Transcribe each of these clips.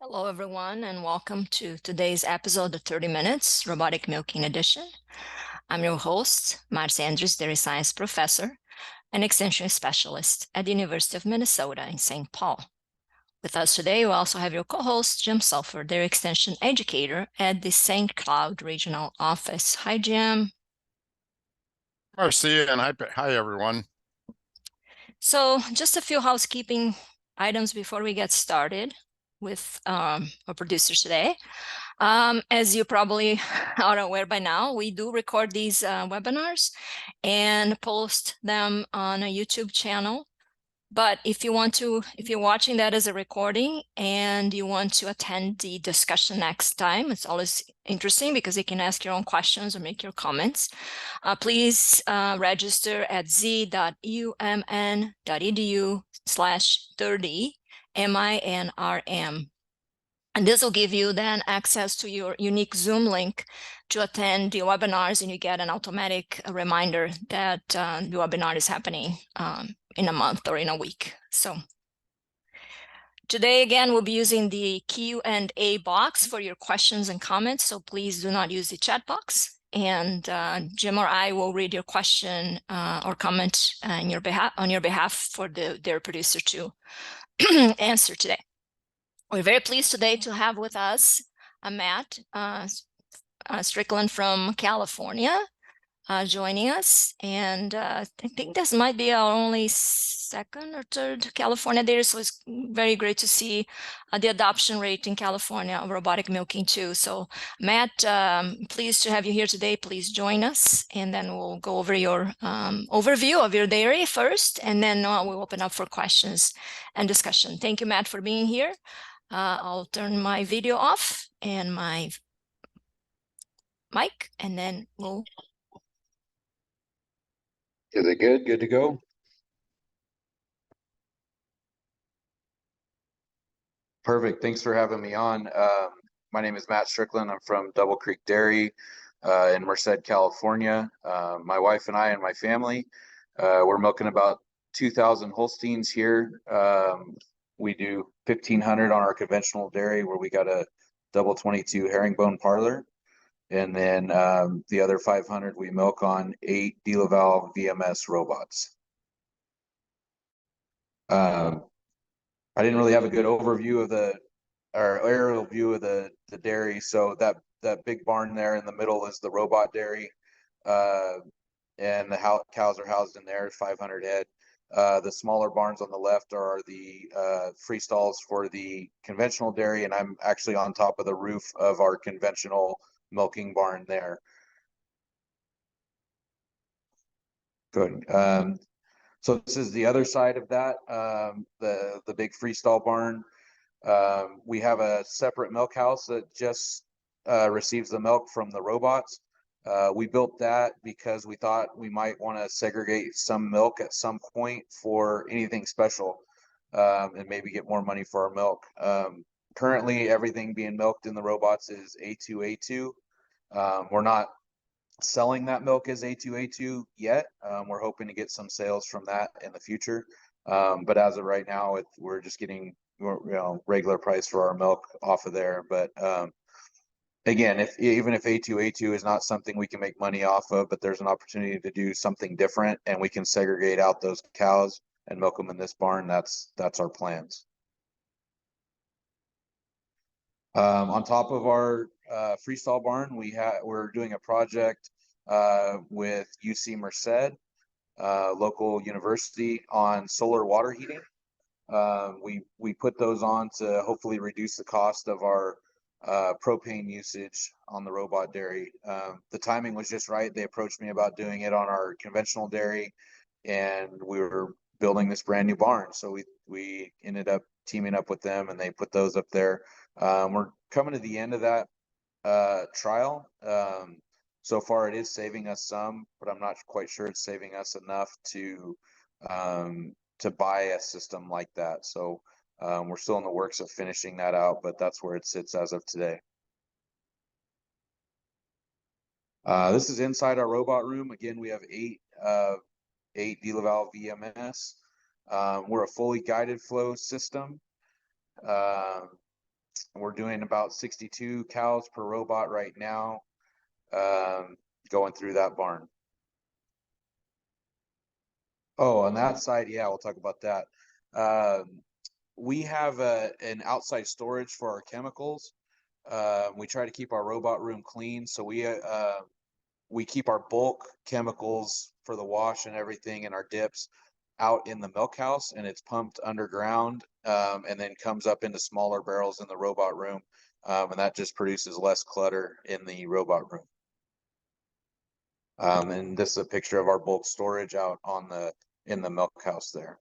Hello, everyone, and welcome to today's episode of 30 Minutes, Robotic Milking Edition. I'm your host, Marcia Andrews, Dairy Science Professor and Extension Specialist at the University of Minnesota in St. Paul. With us today, we also have your co-host, Jim Sulfur, Dairy Extension Educator at the St. Cloud Regional Office. Hi, Jim. Marcia, and hi, everyone. So just a few housekeeping items before we get started with our producers today. As you probably are aware by now, we do record these webinars and post them on a YouTube channel. But if you're watching that as a recording and you want to attend the discussion next time, it's always interesting because you can ask your own questions or make your comments. Please register at z.umn.edu/30 MINRM. And this will give you then access to your unique Zoom link to attend the webinars, and you get an automatic reminder that the webinar is happening in a month or in a week. So today, again, we'll be using the Q&A box for your questions and comments. So please do not use the chat box. And Jim or I will read your question or comment on your behalf for their producer to answer today. We're very pleased today to have with us Matt Strickland from California joining us. And I think this might be our only second or third California dairy, so it's very great to see the adoption rate in California of robotic milking too. So Matt, pleased to have you here today. Please join us, and then we'll go over your overview of your dairy first, and then we'll open up for questions and discussion. Thank you, Matt, for being here. I'll turn my video off and my mic, and then we'll... Is it good? Good to go? Perfect. Thanks for having me on. My name is Matt Strickland. I'm from Double Creek Dairy in Merced, California. My wife and I and my family, we're milking about 2,000 Holsteins here. We do 1,500 on our conventional dairy where we got a double 22 herringbone parlor. And then the other 500 we milk on 8 DeLaval VMS robots. I didn't really have a good overview of or aerial view of the dairy. So that big barn there in the middle is the robot dairy. And the cows are housed in there, 500 head. The smaller barns on the left are the free stalls for the conventional dairy. And I'm actually on top of the roof of our conventional milking barn there. Good. So this is the other side of that, the big freestall barn. We have a separate milk house that just receives the milk from the robots. We built that because we thought we might want to segregate some milk at some point for anything special and maybe get more money for our milk. Currently, everything being milked in the robots is A2A2. We're not selling that milk as A2A2 yet. We're hoping to get some sales from that in the future. But as of right now, we're just getting regular price for our milk off of there. But again, even if A2A2 is not something we can make money off of, but there's an opportunity to do something different and we can segregate out those cows and milk them in this barn, that's our plans. On top of our freestall barn, we're doing a project with UC Merced, local university, on solar water heating. We put those on to hopefully reduce the cost of our propane usage on the robot dairy. The timing was just right. They approached me about doing it on our conventional dairy, and we were building this brand new barn. So we ended up teaming up with them, and they put those up there. We're coming to the end of that trial. So far, it is saving us some, but I'm not quite sure it's saving us enough to buy a system like that. So we're still in the works of finishing that out, but that's where it sits as of today. This is inside our robot room. Again, we have eight DeLaval VMS. We're a fully guided flow system. We're doing about 62 cows per robot right now, going through that barn. Oh, on that side, yeah, we'll talk about that. We have an outside storage for our chemicals. We try to keep our robot room clean, so we keep our bulk chemicals for the wash and everything and our dips out in the milk house, and it's pumped underground, and then comes up into smaller barrels in the robot room, and that just produces less clutter in the robot room. And this is a picture of our bulk storage out on in the milk house there.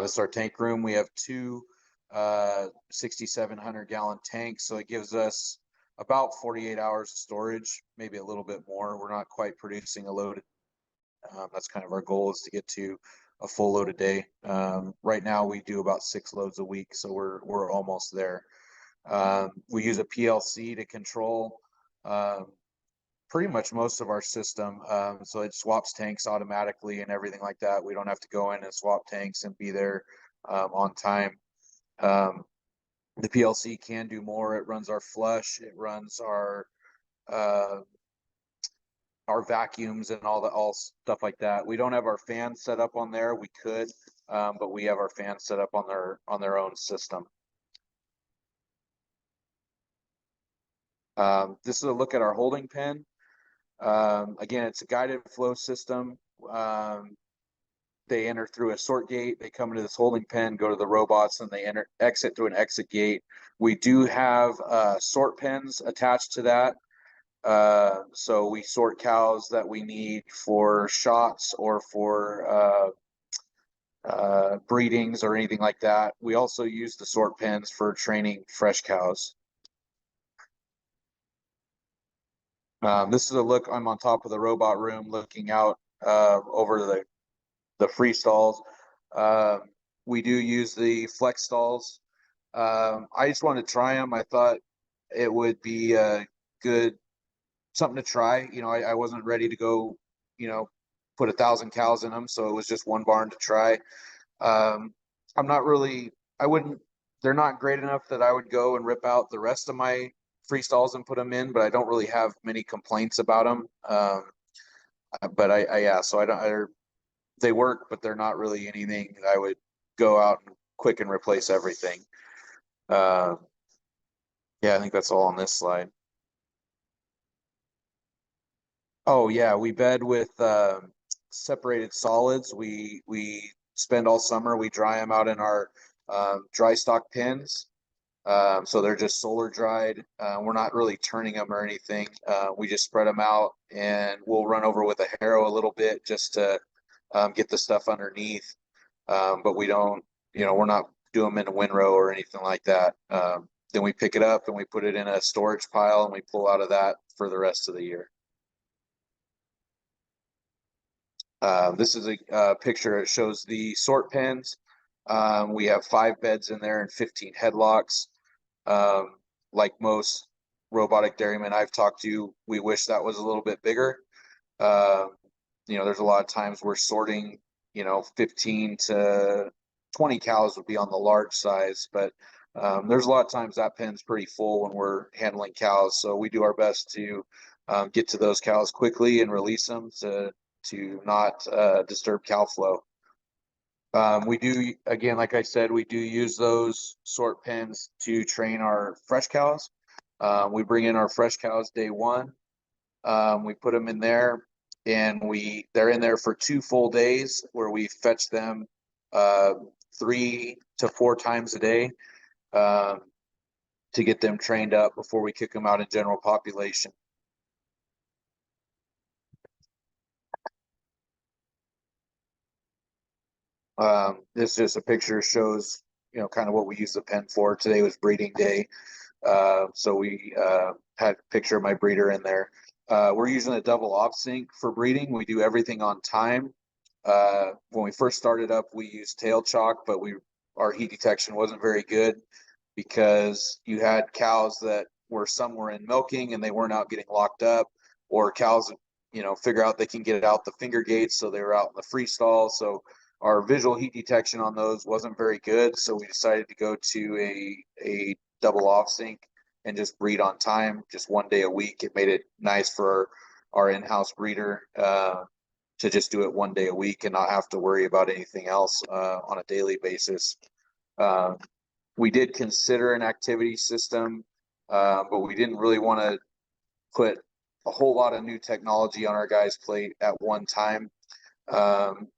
This is our tank room. We have two 6,700 gallon tanks, so it gives us about 48 hours of storage, maybe a little bit more. We're not quite producing a load. That's kind of our goal, is to get to a full load a day. Right now we do about 6 loads a week, so we're almost there. We use a PLC to control pretty much most of our system. So it swaps tanks automatically and everything like that. We don't have to go in and swap tanks and be there on time. The PLC can do more. It runs our flush, it runs our vacuums and all stuff like that. We don't have our fans set up on there. We could, but we have our fans set up on their own system. This is a look at our holding pen. Again, it's a guided flow system. They enter through a sort gate, they come into this holding pen, go to the robots, and they exit through an exit gate. We do have sort pens attached to that. So we sort cows that we need for shots or for breedings or anything like that. We also use the sort pens for training fresh cows. This is a look. I'm on top of the robot room looking out over the free stalls. We do use the flex stalls. I just wanted to try them. I thought it would be a good something to try. You know, I wasn't ready to go, put 1,000 cows in them, so it was just one barn to try. I'm not really, they're not great enough that I would go and rip out the rest of my free stalls and put them in, but I don't really have many complaints about them. But yeah, so they work, but they're not really anything that I would go out and quick and replace everything. Yeah, I think that's all on this slide. Oh yeah, we bed with separated solids. We spend all summer, we dry them out in our dry stock pens. So they're just solar dried. We're not really turning them or anything. We just spread them out, and we'll run over with a harrow a little bit just to get the stuff underneath. But we don't, we're not doing them in a windrow or anything like that. Then we pick it up and we put it in a storage pile, and we pull out of that for the rest of the year. This is a picture. It shows the sort pens. We have 5 beds in there and 15 headlocks. Like most robotic dairymen I've talked to, we wish that was a little bit bigger. There's a lot of times we're sorting, 15 to 20 cows would be on the large size, but there's a lot of times that pen's pretty full when we're handling cows. So we do our best to get to those cows quickly and release them to not disturb cow flow. We do, again, like I said, we do use those sort pens to train our fresh cows. We bring in our fresh cows day one. We put them in there, and they're in there for 2 full days, where we fetch them 3 to 4 times a day to get them trained up before we kick them out in general population. This is just a picture, shows kind of what we use the pen for. Today was breeding day, so we had a picture of my breeder in there. We're using a double off sync for breeding. We do everything on time. When we first started up, we used tail chalk, but our heat detection wasn't very good, because you had cows that some were in milking and they weren't out getting locked up, or cows figure out they can get it out the finger gates, so they were out in the free stall. So our visual heat detection on those wasn't very good, so we decided to go to a double off sync and just breed on time, just 1 day a week. It made it nice for our in-house breeder to just do it 1 day a week and not have to worry about anything else on a daily basis. We did consider an activity system, but we didn't really want to put a whole lot of new technology on our guys' plate at one time.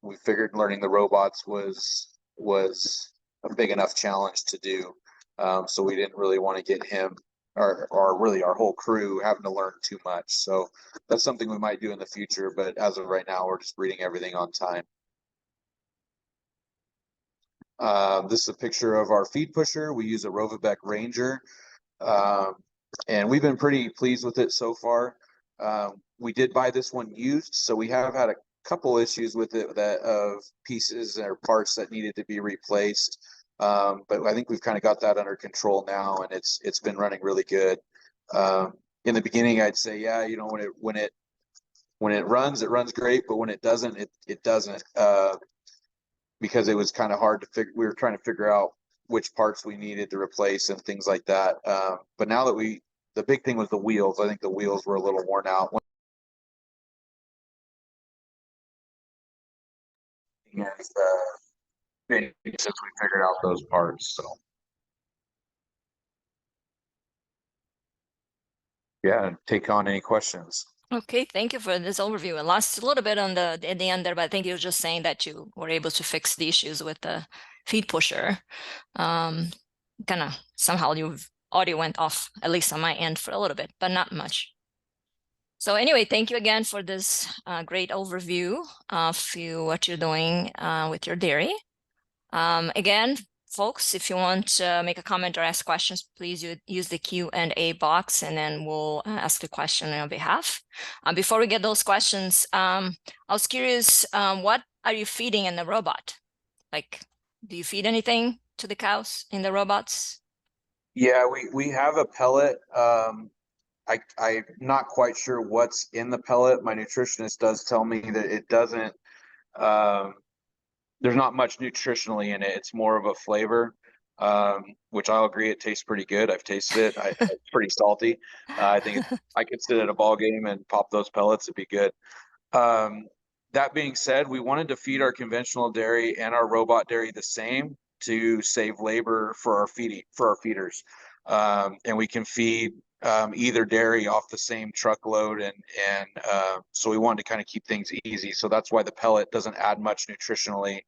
We figured learning the robots was a big enough challenge to do. So we didn't really want to get him or really our whole crew having to learn too much. So that's something we might do in the future, but as of right now, we're just breeding everything on time. This is a picture of our feed pusher. We use a Robotic Ranger, and we've been pretty pleased with it so far. We did buy this one used, so we have had a couple issues with it of pieces or parts that needed to be replaced. But I think we've kind of got that under control now, and it's been running really good. In the beginning, I'd say, yeah, you know, when it runs great, but when it doesn't, it doesn't. Because it was kind of hard to figure. We were trying to figure out which parts we needed to replace and things like that. But now that the big thing was the wheels. I think the wheels were a little worn out. Since we figured out those parts, so yeah, take on any questions. Okay, thank you for this overview. It lost a little bit on at the end there, but I think you were just saying that you were able to fix the issues with the feed pusher. Kind of somehow your audio went off, at least on my end, for a little bit, but not much. So anyway, thank you again for this great overview of what you're doing with your dairy. Again, folks, if you want to make a comment or ask questions, please use the Q&A box, and then we'll ask the question on your behalf. Before we get those questions, I was curious, what are you feeding in the robot? Like, do you feed anything to the cows in the robots? Yeah, we have a pellet. I'm not quite sure what's in the pellet. My nutritionist does tell me that it doesn't. There's not much nutritionally in it. It's more of a flavor, which I'll agree it tastes pretty good. I've tasted it. It's pretty salty. I think I could sit at a ball game and pop those pellets. It'd be good. That being said, we wanted to feed our conventional dairy and our robot dairy the same to save labor for our feeders. And we can feed either dairy off the same truckload, and so we wanted to kind of keep things easy. So that's why the pellet doesn't add much nutritionally,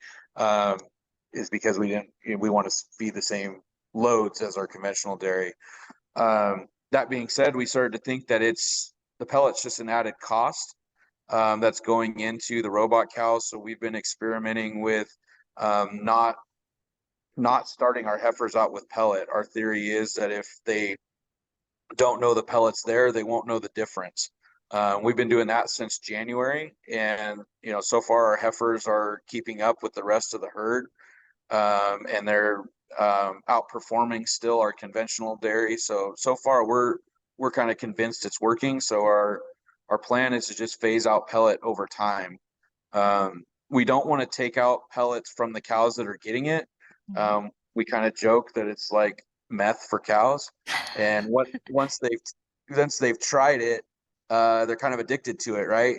is because we want to feed the same loads as our conventional dairy. That being said, we started to think that the pellet's just an added cost that's going into the robot cows. So we've been experimenting with not starting our heifers out with pellet. Our theory is that if they don't know the pellet's there, they won't know the difference. We've been doing that since January, and so far our heifers are keeping up with the rest of the herd, and they're outperforming still our conventional dairy. So far we're kind of convinced it's working. So our plan is to just phase out pellet over time. We don't want to take out pellets from the cows that are getting it. We kind of joke that it's like meth for cows, and once they've tried it, they're kind of addicted to it, right?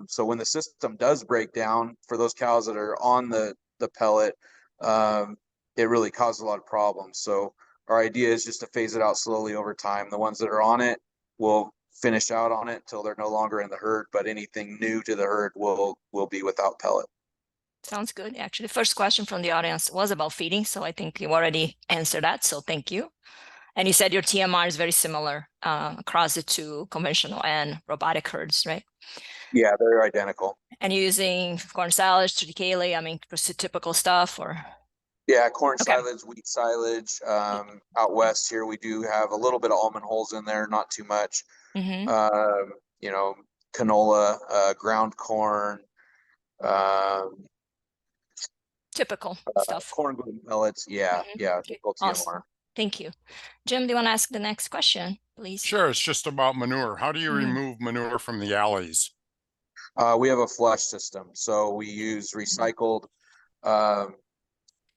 So when the system does break down for those cows that are on the pellet, it really causes a lot of problems. So our idea is just to phase it out slowly over time. The ones that are on it will finish out on it till they're no longer in the herd, but anything new to the herd will be without pellet. Sounds good. Actually, the first question from the audience was about feeding, so I think you already answered that, so thank you. And you said your TMR is very similar across the two conventional and robotic herds, right? Yeah, they're identical. And you're using corn silage, triticale, I mean, just typical stuff, or? Yeah, corn silage, wheat silage. Out west here, we do have a little bit of almond hulls in there, not too much. Canola, ground corn, typical stuff. corn gluten pellets. Yeah, typical TMR. Awesome. Thank you. Jim, do you want to ask the next question, please? Sure, it's just about manure. How do you remove manure from the alleys? We have a flush system, so we use recycled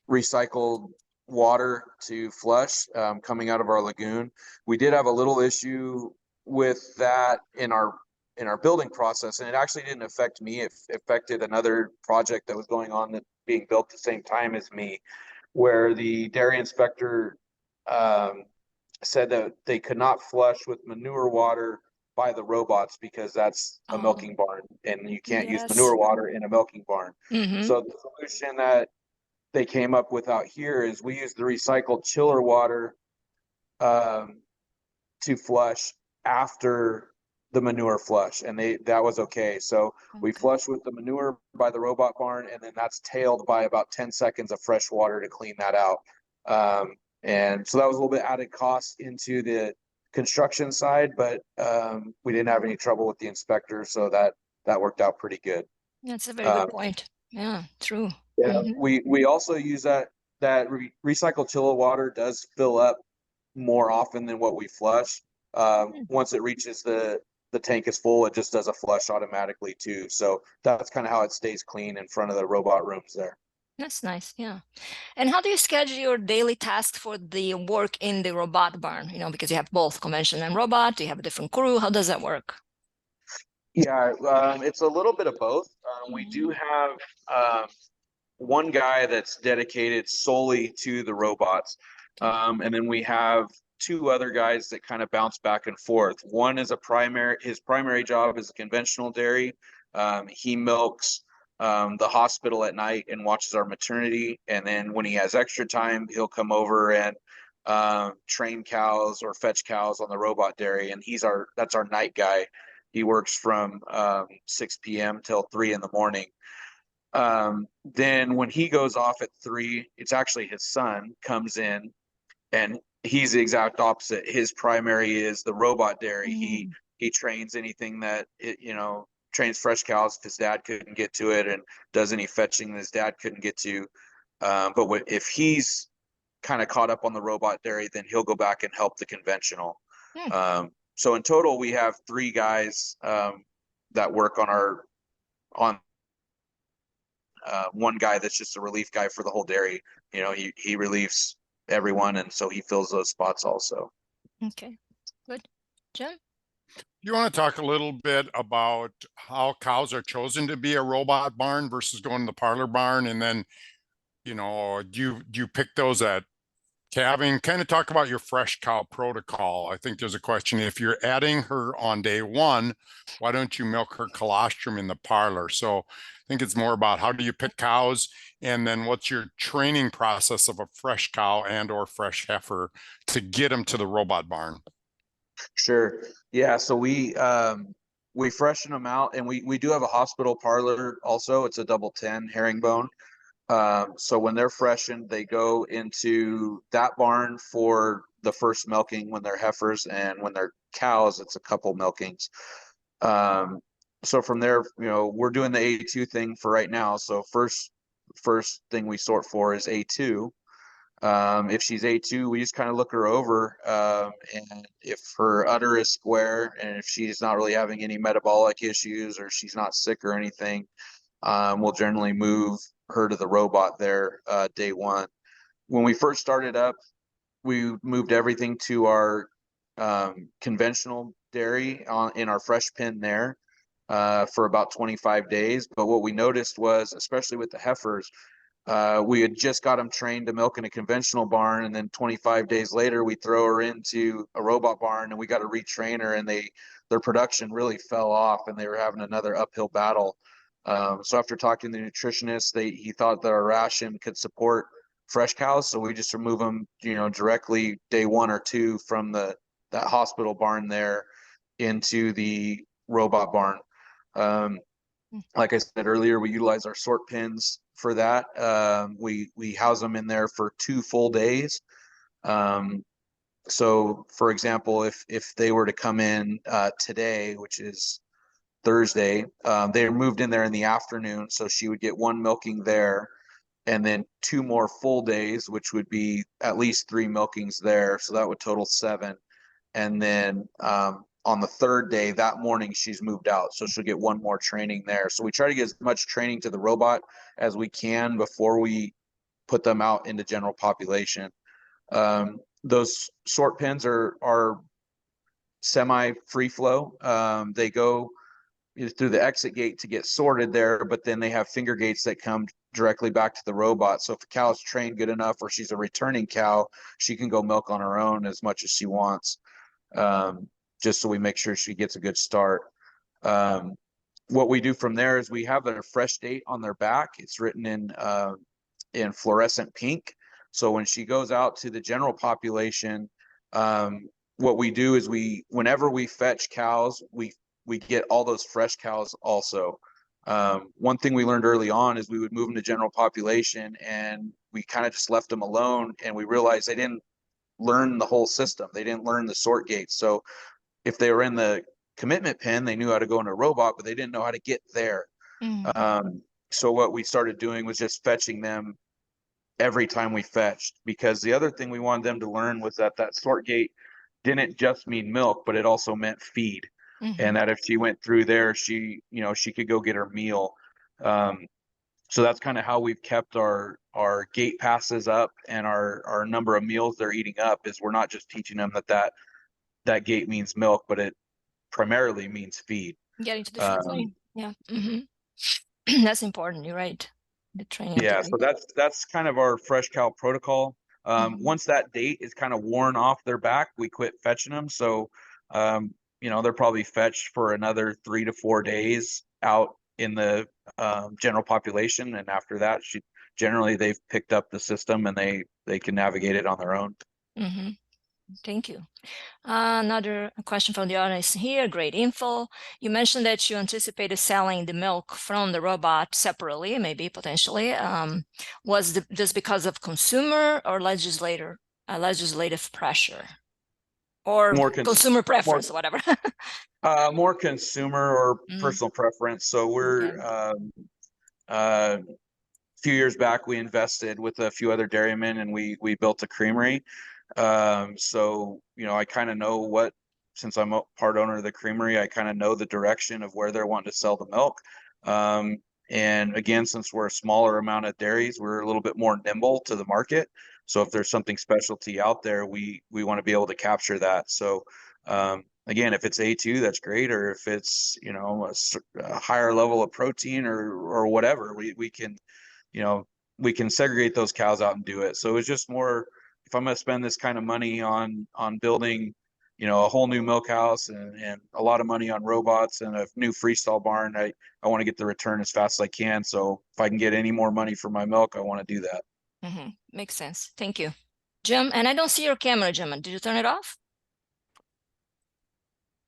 recycled water to flush coming out of our lagoon. We did have a little issue with that in our building process, and it actually didn't affect me. It affected another project that was going on that being built at the same time as me, where the dairy inspector said that they could not flush with manure water by the robots because that's a milking barn and you can't use manure water in a milking barn. So the solution that they came up with out here is we use the recycled chiller water to flush after the manure flush, and that was okay. So we flush with the manure by the robot barn, and then that's tailed by about 10 seconds of fresh water to clean that out. And so that was a little bit added cost into the construction side, but we didn't have any trouble with the inspector, so that worked out pretty good. That's a very good point. Yeah, true. Yeah, we also use that recycled chiller water does fill up more often than what we flush. Once it reaches the tank is full, it just does a flush automatically too. So that's kind of how it stays clean in front of the robot rooms there. That's nice. Yeah. And how do you schedule your daily tasks for the work in the robot barn? You know, because you have both conventional and robot, do you have a different crew? How does that work? Yeah, it's a little bit of both. We do have one guy that's dedicated solely to the robots. And then we have two other guys that kind of bounce back and forth. One is his primary job is a conventional dairy. He milks the hospital at night and watches our maternity. And then when he has extra time, he'll come over and train cows or fetch cows on the robot dairy. And that's our night guy. He works from 6 p.m. till 3 in the morning. Then when he goes off at 3, it's actually his son comes in, and he's the exact opposite. His primary is the robot dairy. He trains anything that trains fresh cows if his dad couldn't get to it, and does any fetching that his dad couldn't get to. But if he's kind of caught up on the robot dairy, then he'll go back and help the conventional. So in total, we have 3 guys that work on one guy that's just a relief guy for the whole dairy. He relieves everyone, and so he fills those spots also. Okay, good. Jim? You want to talk a little bit about how cows are chosen to be a robot barn versus going to the parlor barn, and then do you pick those at calving? Kind of talk about your fresh cow protocol. I think there's a question. If you're adding her on day 1, why don't you milk her colostrum in the parlor? So I think it's more about how do you pick cows, and then what's your training process of a fresh cow and or fresh heifer to get them to the robot barn? Sure. Yeah. So we freshen them out, and we do have a hospital parlor also. It's a double 10 herringbone. So when they're freshened, they go into that barn for the first milking when they're heifers, and when they're cows, it's a couple milkings. So from there, we're doing the A2 thing for right now. So first thing we sort for is A2. If she's A2, we just kind of look her over, and if her udder is square, and if she's not really having any metabolic issues, or she's not sick or anything, we'll generally move her to the robot there day 1. When we first started up, we moved everything to our conventional dairy in our fresh pen there for about 25 days. But what we noticed was, especially with the heifers, we had just got them trained to milk in a conventional barn, and then 25 days later we throw her into a robot barn, and we got to retrain her, and their production really fell off, and they were having another uphill battle. So after talking to the nutritionist, he thought that our ration could support fresh cows, so we just remove them, directly day 1 or 2 from that hospital barn there into the robot barn. Like I said earlier, we utilize our sort pins for that. We house them in there for 2 full days. So for example, if they were to come in today, which is Thursday, they were moved in there in the afternoon, so she would get 1 milking there, and then 2 more full days, which would be at least 3 milkings there, so that would total 7. And then on the third day, that morning, she's moved out. So she'll get one more training there. So we try to get as much training to the robot as we can before we put them out into general population. Those sort pens are semi free flow. They go through the exit gate to get sorted there, but then they have finger gates that come directly back to the robot. So if a cow is trained good enough, or she's a returning cow, she can go milk on her own as much as she wants. Just so we make sure she gets a good start. What we do from there is we have a fresh date on their back. It's written in fluorescent pink. So when she goes out to the general population, what we do is whenever we fetch cows, we get all those fresh cows also. One thing we learned early on is we would move them to general population, and we kind of just left them alone, and we realized they didn't learn the whole system. They didn't learn the sort gates. So if they were in the commitment pen, they knew how to go in a robot, but they didn't know how to get there. So what we started doing was just fetching them every time we fetched, because the other thing we wanted them to learn was that sort gate didn't just mean milk, but it also meant feed. And that if she went through there, she could go get her meal. So that's kind of how we've kept our gate passes up, and our number of meals they're eating up. Is we're not just teaching them that gate means milk, but it primarily means feed. Getting to the feed lane. Yeah. That's important. You're right. The training. Yeah, so that's kind of our fresh cow protocol. Once that date is kind of worn off their back, we quit fetching them. So they're probably fetched for another 3 to 4 days out in the general population, and after that, generally they've picked up the system and they can navigate it on their own. Thank you. Another question from the audience here. Great info. You mentioned that you anticipated selling the milk from the robot separately, maybe potentially. Was this because of consumer or legislative pressure, or consumer preference, whatever? More consumer or personal preference. So we're a few years back, we invested with a few other dairymen, and we built a creamery. So I kind of know since I'm a part owner of the creamery, I kind of know the direction of where they're wanting to sell the milk. And again, since we're a smaller amount of dairies, we're a little bit more nimble to the market. So if there's something specialty out there, we want to be able to capture that. So again, if it's A2, that's great. Or if it's a higher level of protein or whatever, we can segregate those cows out and do it. So it's just more, if I'm going to spend this kind of money on building, a whole new milk house and a lot of money on robots and a new freestall barn, I want to get the return as fast as I can. So if I can get any more money for my milk, I want to do that. Makes sense. Thank you, Jim. And I don't see your camera, Jim. Did you turn it off?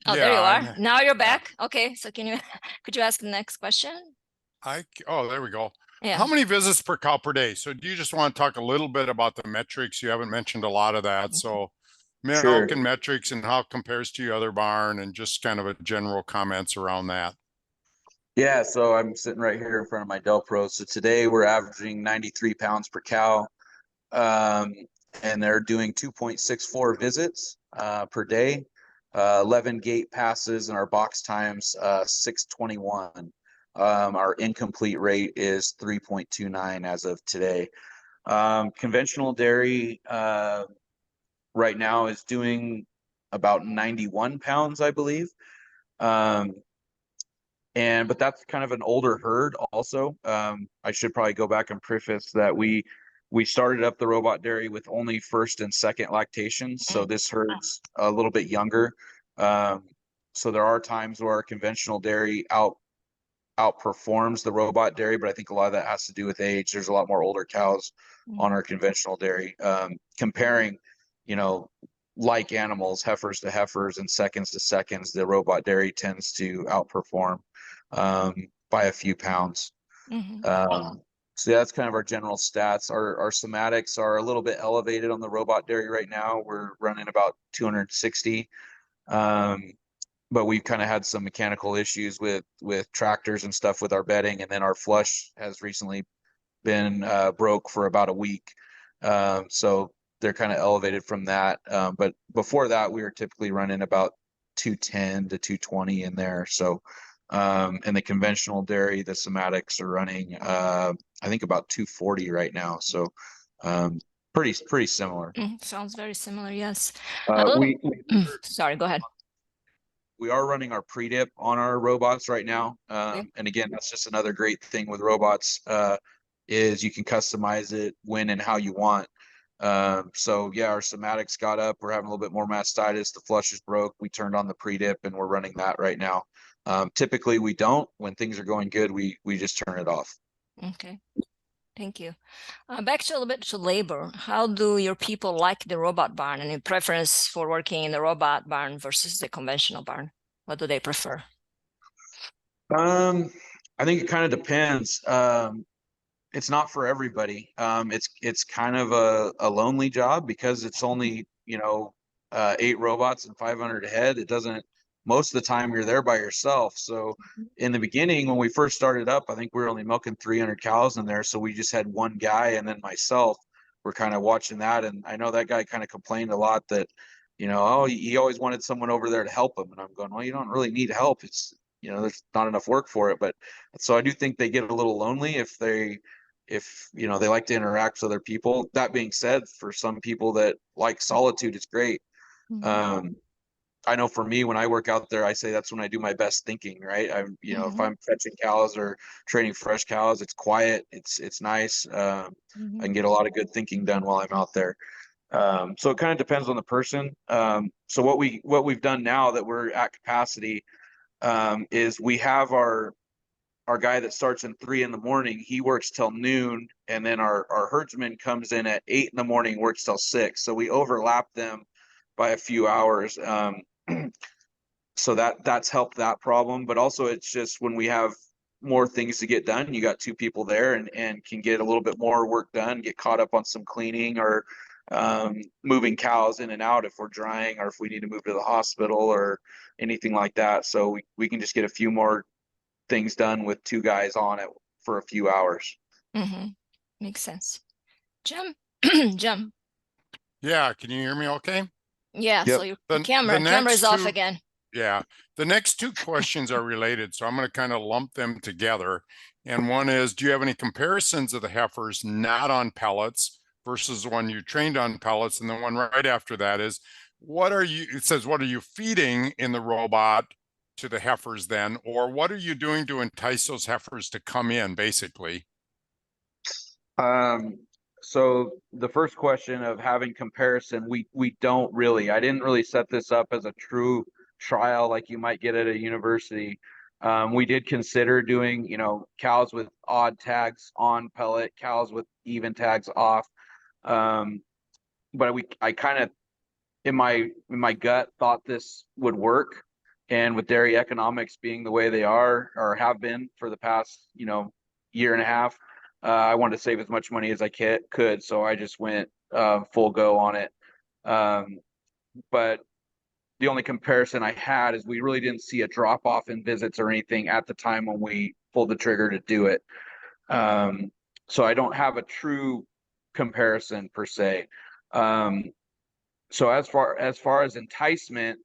Oh, there you are. Now you're back. Okay. So could you ask the next question? There we go. Yeah. How many visits per cow per day? So do you just want to talk a little bit about the metrics? You haven't mentioned a lot of that. So milk and metrics and how it compares to your other barn, and just kind of a general comments around that. Yeah, so I'm sitting right here in front of my Del Pro. So today we're averaging 93 pounds per cow, and they're doing 2.64 visits per day, 11 gate passes, and our box times 621. Our incomplete rate is 3.29 as of today. Conventional dairy right now is doing about 91 pounds, I believe. But that's kind of an older herd also. I should probably go back and preface that we started up the robot dairy with only first and second lactation. So this herd's a little bit younger. So there are times where our conventional dairy outperforms the robot dairy, but I think a lot of that has to do with age. There's a lot more older cows on our conventional dairy. Comparing, like animals, heifers to heifers and seconds to seconds, the robot dairy tends to outperform by a few pounds. So that's kind of our general stats. Our somatics are a little bit elevated on the robot dairy right now. We're running about 260. But we've kind of had some mechanical issues with tractors and stuff with our bedding, and then our flush has recently been broke for about a week. So they're kind of elevated from that. But before that, we were typically running about 210 to 220 in there. So, and the conventional dairy, the somatics are running, I think about 240 right now. So, pretty similar. Sounds very similar. Yes. Sorry, go ahead. We are running our pre-dip on our robots right now. Okay. And again, that's just another great thing with robots, is you can customize it when and how you want. So yeah, our somatics got up. We're having a little bit more mastitis. The flushes broke. We turned on the pre-dip and we're running that right now. Typically we don't. When things are going good, we just turn it off. Okay. Thank you. Back to a little bit to labor. How do your people like the robot barn, and in preference for working in the robot barn versus the conventional barn? What do they prefer? I think it kind of depends. It's not for everybody. It's kind of a lonely job because it's only, 8 robots and 500 head. It doesn't, most of the time you're there by yourself. So in the beginning, when we first started up, I think we were only milking 300 cows in there. So we just had one guy and then myself. We're kind of watching that. And I know that guy kind of complained a lot that, oh, he always wanted someone over there to help him. And I'm going, well, you don't really need help. It's, there's not enough work for it. But so I do think they get a little lonely if they like to interact with other people. That being said, for some people that like solitude, it's great. I know for me, when I work out there, I say that's when I do my best thinking, right? If I'm fetching cows or training fresh cows, it's quiet, it's nice. I can get a lot of good thinking done while I'm out there. So it kind of depends on the person. So what we've done now that we're at capacity, is we have our guy that starts in 3 in the morning. He works till noon, and then our herdsman comes in at 8 in the morning, works till 6. So we overlap them by a few hours. So that's helped that problem. But also it's just when we have more things to get done, you got 2 people there and can get a little bit more work done, get caught up on some cleaning or moving cows in and out if we're drying or if we need to move to the hospital or anything like that. So we can just get a few more things done with 2 guys on it for a few hours. Makes sense. Jim? Jim. Yeah, can you hear me okay? Yeah, Yep. so your camera is off again. Yeah, the next 2 questions are related, so I'm going to kind of lump them together. And one is, do you have any comparisons of the heifers not on pellets versus the one you trained on pellets? And the one right after that is, what are you feeding in the robot to the heifers then, or what are you doing to entice those heifers to come in, basically? So the first question of having comparison, we don't really. I didn't really set this up as a true trial like you might get at a university. We did consider doing, cows with odd tags on pellet, cows with even tags off. But I kind of in my gut thought this would work. And with dairy economics being the way they are or have been for the past, year and a half, I wanted to save as much money as I could. So I just went full go on it. But the only comparison I had is we really didn't see a drop off in visits or anything at the time when we pulled the trigger to do it. So I don't have a true comparison per se. So as far as enticement,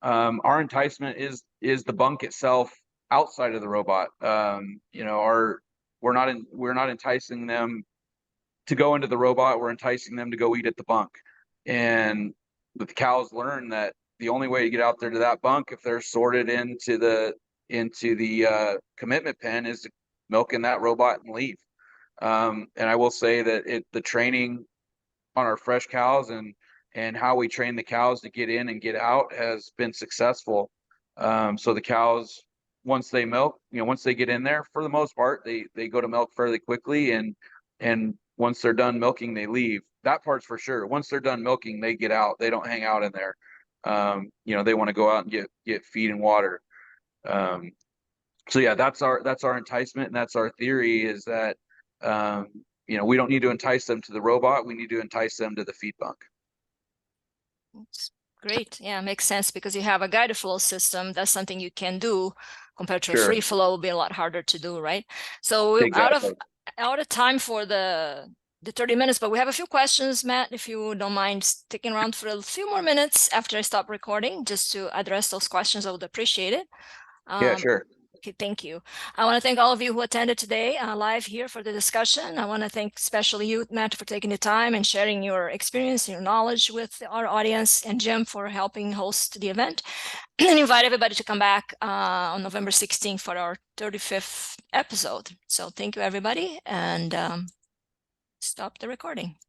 our enticement is the bunk itself outside of the robot. We're not enticing them to go into the robot. We're enticing them to go eat at the bunk. And the cows learn that the only way to get out there to that bunk, if they're sorted into the commitment pen, is to milk in that robot and leave. And I will say that the training on our fresh cows and how we train the cows to get in and get out has been successful. So the cows, once they milk, once they get in there, for the most part, they go to milk fairly quickly. And once they're done milking, they leave. That part's for sure. Once they're done milking, they get out. They don't hang out in there. They want to go out and get feed and water. So yeah, that's our enticement. And that's our theory is that, we don't need to entice them to the robot. We need to entice them to the feed bunk. That's great. Yeah, makes sense because you have a guided flow system. That's something you can do compared to a free flow will be a lot harder to do, right? So exactly. out of time for the the 30 minutes, but we have a few questions, Matt, if you don't mind sticking around for a few more minutes after I stop recording, just to address those questions. I would appreciate it. Yeah, sure. Okay, thank you. I want to thank all of you who attended today live here for the discussion. I want to thank especially you, Matt, for taking the time and sharing your experience, your knowledge with our audience, and Jim for helping host the event. And invite everybody to come back on November 16th for our 35th episode. So thank you, everybody, and stop the recording.